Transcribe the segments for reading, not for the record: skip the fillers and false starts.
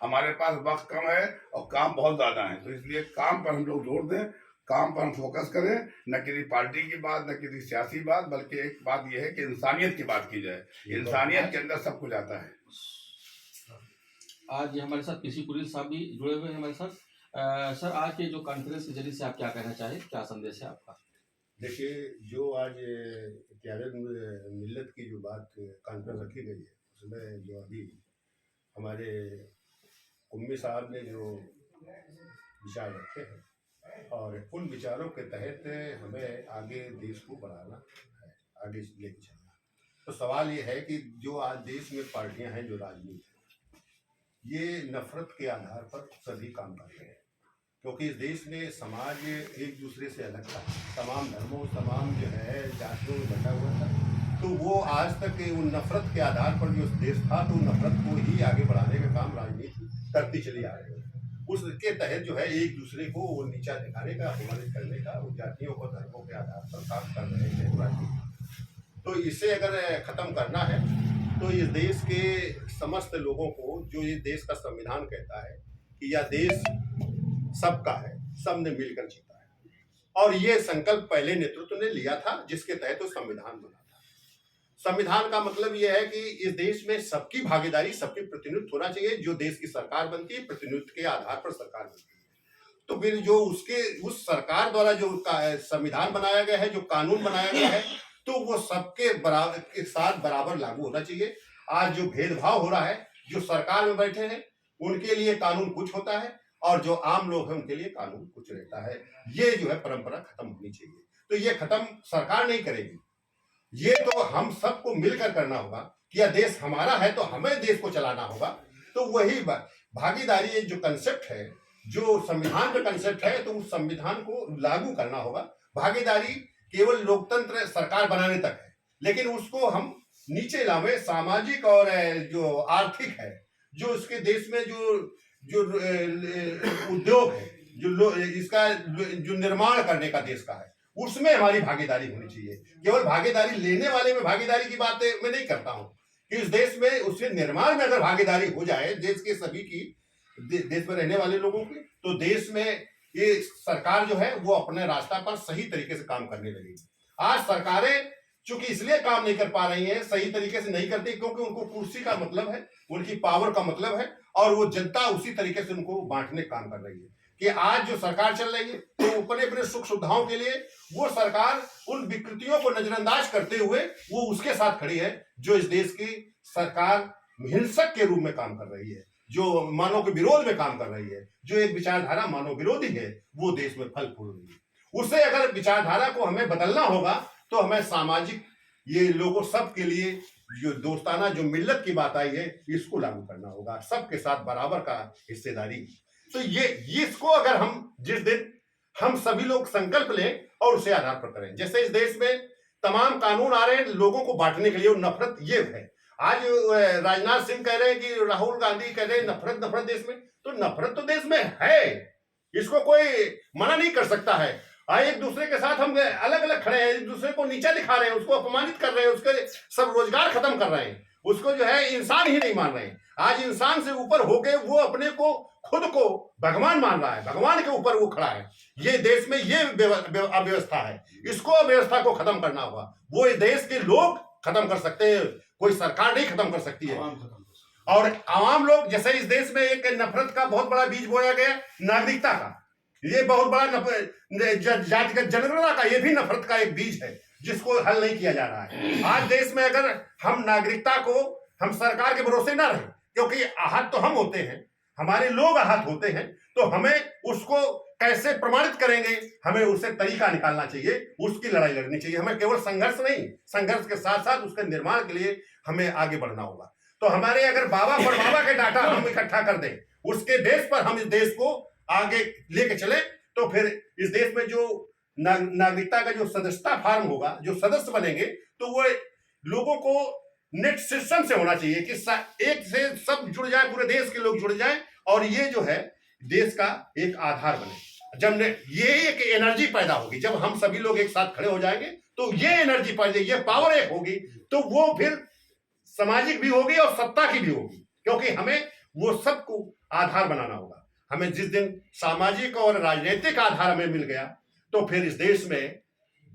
हमारे पास वक्त कम है और काम बहुत ज़्यादा है, तो इसलिए काम पर हम लोग जोर दें, काम पर हम फोकस करें, न किसी पार्टी की बात, न किसी सियासी बात, बल्कि एक बात यह है कि इंसानियत की बात की जाए। इंसानियत के अंदर सब कुछ आता है। आज हमारे साथ पीसी कुरेल साहब भी जुड़े हुए हैं हमारे साथ। सर, आज के जो कॉन्फ्रेंस के जरिए से आप क्या कहना चाहें, क्या संदेश है आपका? देखिए, जो आज क़यादत मिल्लत की जो बात कॉन्फ्रेंस रखी गई है, उसमें जो अभी हमारे उम्मी साहब ने जो विचार रखे हैं और उन विचारों के तहत हमें आगे देश को बढ़ाना है, आगे लेके चलना। तो सवाल ये है कि जो आज देश में पार्टियां हैं, जो राजनीति है, ये नफरत के आधार पर सभी काम कर रहे हैं, क्योंकि इस देश में समाज एक दूसरे से अलग था, तमाम धर्मों, तमाम जो है जातियों में बटा हुआ था। तो वो आज तक उन नफरत के आधार पर जो देश था, तो नफरत को ही आगे बढ़ाने का काम राजनीति करती चली आ रही है। उसके तहत जो है एक दूसरे को वो नीचा दिखाने का, अपमानित करने का, उन जातियों को धर्मों के आधार पर काम कर रहे हैं राजनीति। तो इसे अगर खत्म करना है तो इस देश के समस्त लोगों को, जो ये देश का संविधान कहता है कि यह देश सबका है, सबने मिलकर जीता है, और ये संकल्प पहले नेतृत्व ने लिया था, जिसके तहत तो संविधान बना था। संविधान का मतलब यह है कि इस देश में सबकी भागीदारी, सबकी प्रतिनिधित्व होना चाहिए। जो देश की सरकार बनती है, प्रतिनिधित्व के आधार पर सरकार बनती है। तो फिर जो उस सरकार द्वारा जो संविधान बनाया गया है, जो कानून बनाया गया है, तो वो सबके बराबर के साथ बराबर लागू होना चाहिए। आज जो भेदभाव हो रहा है, जो सरकार में बैठे हैं उनके लिए कानून कुछ होता है, और जो आम लोग हैं उनके लिए कानून कुछ रहता है। ये जो है परंपरा खत्म होनी चाहिए। तो ये खत्म सरकार नहीं करेगी, ये तो हम सबको मिलकर करना होगा कि यह देश हमारा है, तो हमें देश को चलाना होगा। तो वही भागीदारी जो कंसेप्ट है, जो संविधान का कंसेप्ट है, तो उस संविधान को लागू करना होगा। भागीदारी केवल लोकतंत्र सरकार बनाने तक है, लेकिन उसको हम नीचे लावे, सामाजिक और जो आर्थिक है, जो उसके देश में जो उद्योग है, जो इसका जो निर्माण करने का देश का है, उसमें हमारी भागीदारी होनी चाहिए। केवल भागीदारी लेने वाले में भागीदारी की बात मैं नहीं करता हूं कि इस देश में उसके निर्माण में अगर भागीदारी हो जाए देश के सभी की, देश में रहने वाले लोगों की, तो देश में ये सरकार जो है वो अपने रास्ता पर सही तरीके से काम करने लगेगी। आज सरकारें चूंकि इसलिए काम नहीं कर पा रही हैं, सही तरीके से नहीं करती, क्योंकि उनको कुर्सी का मतलब है, उनकी पावर का मतलब है, और वो जनता उसी तरीके से उनको बांटने का काम कर रही है कि आज जो सरकार चल रही है, तो अपने अपने सुख सुविधाओं के लिए वो सरकार उन विकृतियों को नजरअंदाज करते हुए वो उसके साथ खड़ी है, जो इस देश की सरकार हिंसक के रूप में काम कर रही है, जो मानव के विरोध में काम कर रही है, जो एक विचारधारा मानव विरोधी है, वो देश में फल फूल रही है। उसे अगर विचारधारा को हमें बदलना होगा, तो हमें सामाजिक ये लोगों सब के लिए जो दोस्ताना, जो मिल्लत की बात आई है, इसको लागू करना होगा, सबके साथ बराबर का हिस्सेदारी। तो ये इसको अगर हम जिस दिन हम सभी लोग संकल्प लें और उसे आधार पर करें, जैसे इस देश में तमाम कानून आ रहे हैं लोगों को बांटने के लिए, और नफरत ये है। आज राजनाथ सिंह कह रहे हैं कि राहुल गांधी कह रहे हैं नफरत देश में, तो नफरत तो देश में है, इसको कोई मना नहीं कर सकता है। एक दूसरे के साथ हम अलग अलग खड़े हैं, एक दूसरे को नीचा दिखा रहे हैं, उसको अपमानित कर रहे हैं, उसके सब रोजगार खत्म कर रहे हैं, उसको जो है इंसान ही नहीं मान रहे हैं। आज इंसान से ऊपर होके वो अपने को, खुद को भगवान मान रहा है, भगवान के ऊपर वो खड़ा है। ये देश में ये अव्यवस्था है, इसको अव्यवस्था को खत्म करना होगा। वो इस देश के लोग खत्म कर सकते हैं, कोई सरकार नहीं खत्म कर सकती है। और आवाम लोग, जैसे इस देश में एक नफरत का बहुत बड़ा बीज बोया गया, नागरिकता का, ये बहुत बड़ा जातिगत जनगणना का, ये भी नफरत का एक बीज है, जिसको हल नहीं किया जा रहा है। आज देश में अगर हम नागरिकता को, हम सरकार के भरोसे ना रहे, क्योंकि आहत तो हम होते हैं, हमारे लोग आहत होते हैं, तो हमें उसको कैसे प्रमाणित करेंगे, हमें उससे तरीका निकालना चाहिए, उसकी लड़ाई लड़नी चाहिए। हमें केवल संघर्ष नहीं, संघर्ष के साथ साथ उसके निर्माण के लिए हमें आगे बढ़ना होगा। तो हमारे अगर बाबा पर बाबा के डाटा हम इकट्ठा कर दें, उसके बेस पर हम इस देश को आगे लेके चले, तो फिर इस देश में जो नागरिकता का जो सदस्यता फार्म होगा, जो सदस्य बनेंगे, तो वो लोगों को नेट सिस्टम से होना चाहिए कि एक से सब जुड़ जाए, पूरे देश के लोग जुड़ जाएं, और ये जो है देश का एक आधार बने। जब ये एक एनर्जी पैदा होगी, जब हम सभी लोग एक साथ खड़े हो जाएंगे, तो ये एनर्जी पैदा, ये पावर एक होगी, तो वो फिर सामाजिक भी होगी और सत्ता की भी होगी, क्योंकि हमें वो सबको आधार बनाना होगा। हमें जिस दिन सामाजिक और राजनीतिक आधार हमें मिल गया तो फिर इस देश में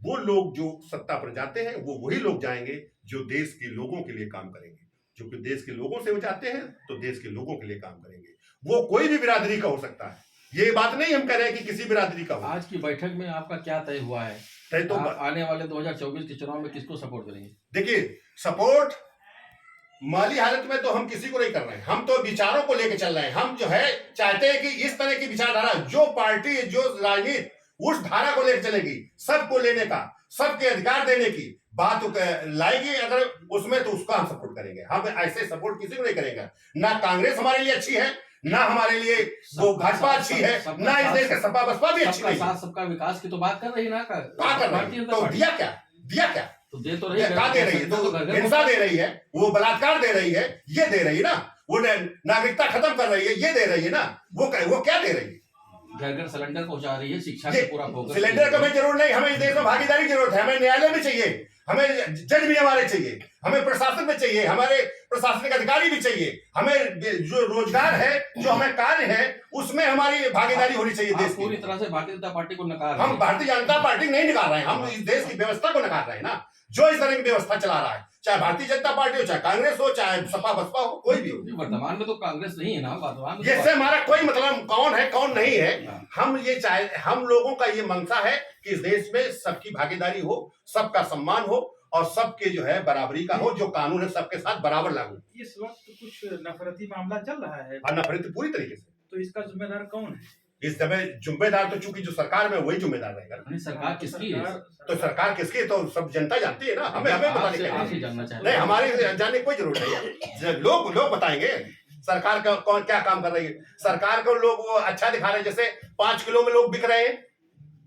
वो लोग जो सत्ता पर जाते हैं वो वही लोग जाएंगे जो देश के लोगों के लिए काम करेंगे। जो कि देश के लोगों से वो जाते हैं तो देश के लोगों के लिए काम करेंगे। वो कोई भी बिरादरी का हो सकता है, ये बात नहीं हम कह रहे हैं कि किसी बिरादरी का हो। आज की बैठक में आपका क्या तय हुआ है? तय तो आप आने वाले 2024 के चुनाव में किसको सपोर्ट करेंगे? देखिए, सपोर्ट माली हालत में तो हम किसी को नहीं कर रहे हैं, हम तो विचारों को लेकर चल रहे हैं। हम जो है चाहते हैं कि इस तरह की विचारधारा, जो पार्टी जो राजनीति उस धारा को लेकर चलेगी, सबको लेने का, सबके अधिकार देने की बात लाएगी, अगर उसमें तो उसका हम सपोर्ट करेंगे। हम ऐसे सपोर्ट किसी को नहीं करेंगे। ना कांग्रेस हमारे लिए अच्छी है, ना हमारे लिए वो भाजपा अच्छी है, ना इस देश का सपा बसपा भी अच्छी नहीं है। साथ सबका विकास की तो बात कर रही है ना, क्या कर रही है? तो दिया क्या तो दे तो रही है, क्या दे रही है? तो हिंसा दे रही है, वो बलात्कार दे रही है, ये दे रही है ना, वो नागरिकता खत्म कर रही है, ये दे रही है ना, वो क्या दे रही है? घर घर सिलेंडर पहुंचा रही है, शिक्षा पे पूरा फोकस। सिलेंडर का हमें जरूर नहीं, हमें इस देश में भागीदारी की जरूरत है। हमें न्यायालय भी चाहिए, हमें जज भी हमारे चाहिए, हमें प्रशासन में चाहिए, हमारे प्रशासनिक अधिकारी भी चाहिए, हमें जो रोजगार है, जो हमें कार्य है, उसमें हमारी भागीदारी होनी चाहिए देश की। पूरी तरह से भारतीय जनता पार्टी को नकार हम भारतीय जनता पार्टी नहीं नकार रहे हैं, हम इस देश की व्यवस्था को नकार रहे हैं ना, जो इस तरह की व्यवस्था चला रहा है, चाहे भारतीय जनता पार्टी हो, चाहे कांग्रेस हो, चाहे सपा बसपा हो, कोई भी हो। वर्तमान में तो कांग्रेस नहीं है ना, वर्तमान में इससे हमारा कोई मतलब कौन है कौन नहीं है। हम ये चाहे, हम लोगों का ये मंशा है कि इस देश में सबकी भागीदारी हो, सबका सम्मान हो और सबके जो है बराबरी का हो, जो कानून है सबके साथ बराबर लागू। इस वक्त कुछ नफरती मामला चल रहा है, नफरत पूरी तरीके से, तो इसका जिम्मेदार कौन है? इस समय जिम्मेदार तो चूंकि जो सरकार में वही जिम्मेदार रहेगा। सरकार किसकी है? तो सरकार किसकी है तो सब जनता जानती है ना, हमें बताने के आप ही जानना चाहिए। नहीं, हमारे जानने की कोई जरूरत नहीं है, लोग बताएंगे सरकार का कौन क्या काम कर रही है। सरकार को लोग वो अच्छा दिखा रहे हैं, जैसे 5 किलो में लोग बिक रहे हैं,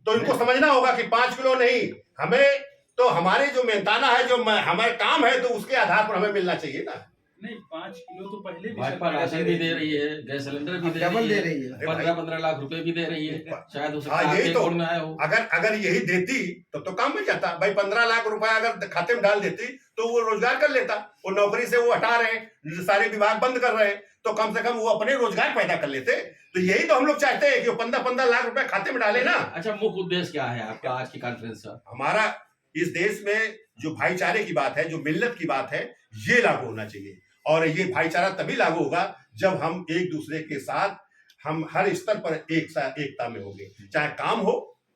तो इनको समझना होगा कि 5 किलो नहीं, हमें तो हमारे जो मेहनताना है, जो हमारे काम है, तो उसके आधार पर हमें मिलना चाहिए ना। नहीं, 5 किलो तो पहले भी भाजपा राशन भी दे रही है, गैस सिलेंडर भी दे रही है, 15-15 लाख रुपए भी दे रही है, शायद उसे यही तो, में आया हो। अगर यही देती तो काम मिल जाता भाई। 15 लाख रुपए अगर खाते में डाल देती तो वो रोजगार कर लेता। वो नौकरी से वो हटा रहे हैं, सारे विभाग बंद कर रहे हैं, तो कम से कम वो अपने रोजगार पैदा कर लेते। तो यही तो हम लोग चाहते हैं कि वो 15-15 लाख रुपए खाते में डाले ना। अच्छा, मुख्य उद्देश्य क्या है आपका आज की कॉन्फ्रेंस का? हमारा इस देश में जो भाईचारे की बात है, जो मिल्लत की बात है, ये लागू होना चाहिए। और ये भाईचारा तभी लागू होगा जब हम एक दूसरे के साथ, हम हर स्तर पर एकता में होंगे, चाहे काम हो,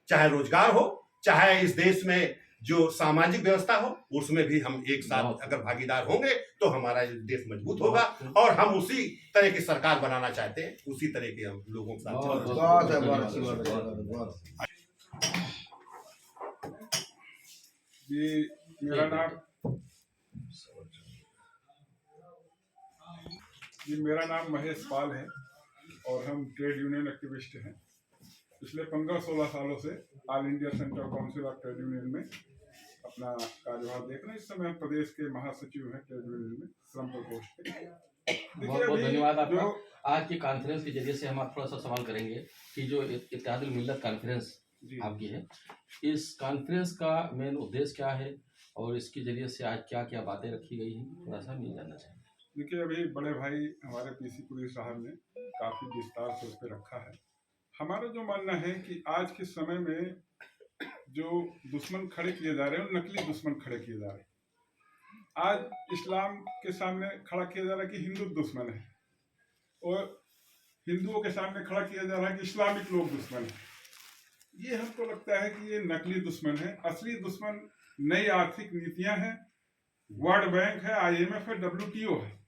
चाहे रोजगार हो, चाहे इस देश में जो सामाजिक व्यवस्था हो, उसमें भी हम एक साथ अगर भागीदार होंगे तो हमारा देश मजबूत होगा। और हम उसी तरह की सरकार बनाना चाहते हैं, उसी तरह के हम लोगों के साथ। जी, मेरा नाम महेश पाल है और हम ट्रेड यूनियन एक्टिविस्ट हैं। पिछले 15-16 सालों से all India central council of trade union में अपना कार्यभार देख रहे हैं। इस समय हम प्रदेश के महासचिव हैं ट्रेड यूनियन में, श्रम प्रकोष्ठ पे। बहुत बहुत धन्यवाद आपका। आज की कॉन्फ्रेंस के जरिए से हम आप थोड़ा सा सवाल करेंगे कि जो इत्तेहादुल मिल्लत कॉन्फ्रेंस आपकी है, इस कॉन्फ्रेंस का मेन उद्देश्य क्या है और इसके जरिए से आज क्या क्या बातें रखी गई हैं, थोड़ा सा हम ये जानना चाहेंगे। देखिए, अभी बड़े भाई हमारे पीसी पुरी साहब ने काफ़ी विस्तार से उस पर रखा है। हमारा जो मानना है कि आज के समय में जो दुश्मन खड़े किए जा रहे हैं, नकली दुश्मन खड़े किए जा रहे हैं। आज इस्लाम के सामने खड़ा किया जा रहा है कि हिंदू दुश्मन है, और हिंदुओं के सामने खड़ा किया जा रहा है कि इस्लामिक लोग दुश्मन है। ये हमको लगता है कि ये नकली दुश्मन है। असली दुश्मन नई आर्थिक नीतियां हैं, वर्ल्ड बैंक है, IMF है, WTO है।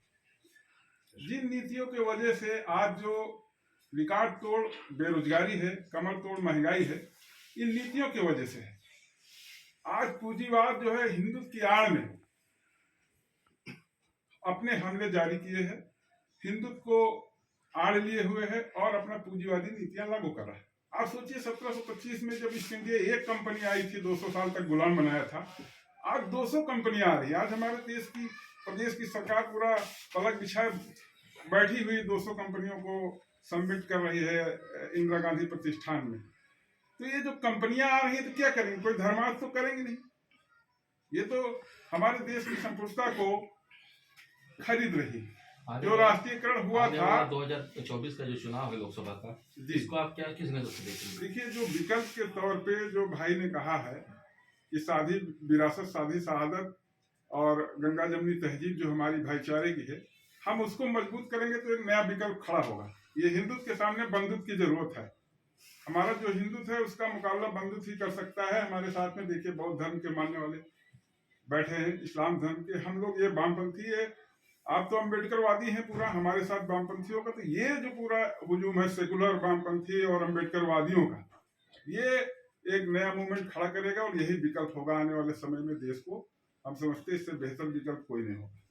जिन नीतियों की वजह से आज जो रिकॉर्ड तोड़ बेरोजगारी है, कमर तोड़ महंगाई है, इन नीतियों की वजह से है। आज पूंजीवाद जो है हिंदुत्व की आड़ में अपने हमले जारी किए हैं, हिंदुत्व को आड़ लिए हुए है और अपना पूंजीवादी नीतियां लागू कर रहा है। आप सोचिए, 1725 में जब ईस्ट इंडिया एक कंपनी आई थी, 200 साल तक गुलाम बनाया था, आज 200 कंपनियां आ रही है। आज हमारे देश की प्रदेश की सरकार पूरा पलक बिछाए बैठी हुई 200 कंपनियों को सबमिट कर रही है इंदिरा गांधी प्रतिष्ठान में। तो ये जो कंपनियां आ रही हैं तो क्या करेंगे? कोई धर्मार्थ तो करेंगे नहीं। ये तो हमारे देश की संप्रभुता को खरीद रही है। आने जो वाला- राष्ट्रीयकरण हुआ आने था। वाला 2024 का जो चुनाव है लोकसभा का, जी इसको आप क्या किस नजर से देखेंगे? देखिए, जो विकल्प के तौर पे जो भाई ने कहा है कि साधी विरासत, साधी शहादत और गंगा जमनी तहजीब जो हमारी भाईचारे की है, हम उसको मजबूत करेंगे तो एक नया विकल्प खड़ा होगा। ये हिंदुत्व के सामने बंदूक की जरूरत है। हमारा जो हिंदुत्व है उसका मुकाबला बंदूक ही कर सकता है। हमारे साथ में देखिए बौद्ध धर्म के मानने वाले बैठे हैं, इस्लाम धर्म के, हम लोग ये वामपंथी है। आप तो अम्बेडकरवादी हैं पूरा, हमारे साथ वामपंथियों का तो ये जो पूरा हुजूम है सेकुलर वामपंथी और अम्बेडकरवादियों का, ये एक नया मूवमेंट खड़ा करेगा और यही विकल्प होगा आने वाले समय में देश को। हम समझते हैं इससे बेहतर विकल्प कोई नहीं होगा।